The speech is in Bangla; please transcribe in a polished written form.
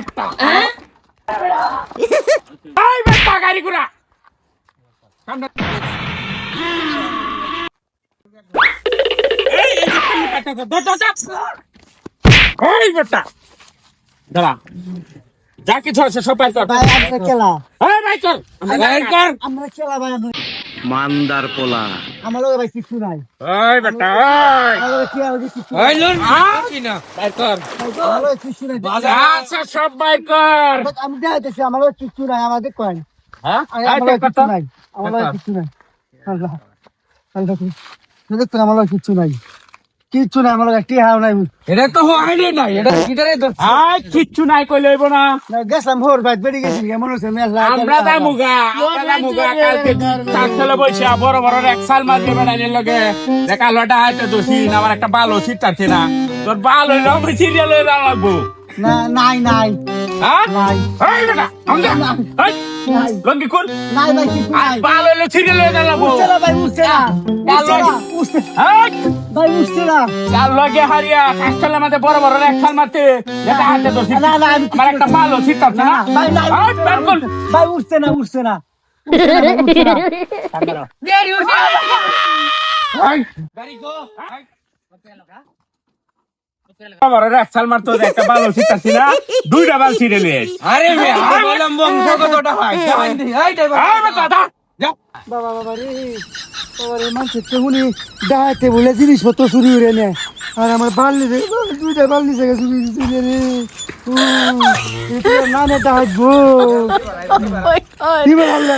বেটা এই বেটা গাড়ি ঘোড়া সামনে এই বেটা এই বেটা দাঁড়া যা কিছু আছে সব বাইর কর ভাই আমরা খেলা এই বাইর কর আমরা খেলা ভাই মান্দার পোলা আমার লগে ভাই কিছু নাই এই বেটা আমার লগে কি আছে কিছু এই লুন কি না বাইর কর আমার লগে কিছু নাই আচ্ছা সব বাইর কর আমি দেখাইতেছি আমার লগে কিছু নাই আমাদের কয় হ্যাঁ আমার লগে কিছু নাই আমার লগে কিছু নাই আল্লাহ আল্লাহ দেখো আমার লগে কিছু নাই কিচ্ছু নাই আমার লগে একটি হাও নাই এটা তো হয়নি না এটা কিটারে তো আই কিচ্ছু নাই কই লইব না গেছলাম হোর ভাই বেড়ে গেছি কেমন হচ্ছে মেলা আমরা দা মুগা কালকে চার ছেলে বইসা বড় বড় এক সাল মাছ দেবে না লগে দেখা লটা হাইতে দোষী আমার একটা বাল ওষুধ চাচ্ছে না তোর বাল হইলো আমি সিরিয়াল হয়ে লাগবো না নাই নাই হ্যাঁ নাই এই বেটা এই নাই লঙ্গি খুল নাই ভাই কিছু নাই বাল হইলো সিরিয়াল হয়ে লাগবো উঠছে না ভাই উঠছে না উঠছে এই ভাই উঠছে না কাল লগে হারিয়া কাস্টলে মাঝে বড় বড় এক সাল মারতে দেখা হাইতে দোষী না না আমি আমার একটা বাল ওষুধ চাচ্ছে না ভাই নাই এই বের কর ভাই উঠছে না উঠছে না আমার এক সাল মারতো একটা বাল ওষুধ চাচ্ছি না দুইটা বাল ছিঁড়ে নিয়ে আরে বললাম বংশ কতটা হয় দাদা বাবা বাবা রে বাবা রে মানুষের তেমনি ডাহাতে বলে জিনিসপত্র চুরি করে নেয় আর আমার বাল্লি রে দুইটা বাল্লি থেকে চুরি চুরি রে নানে ডাহাত গো দিবে আল্লাহ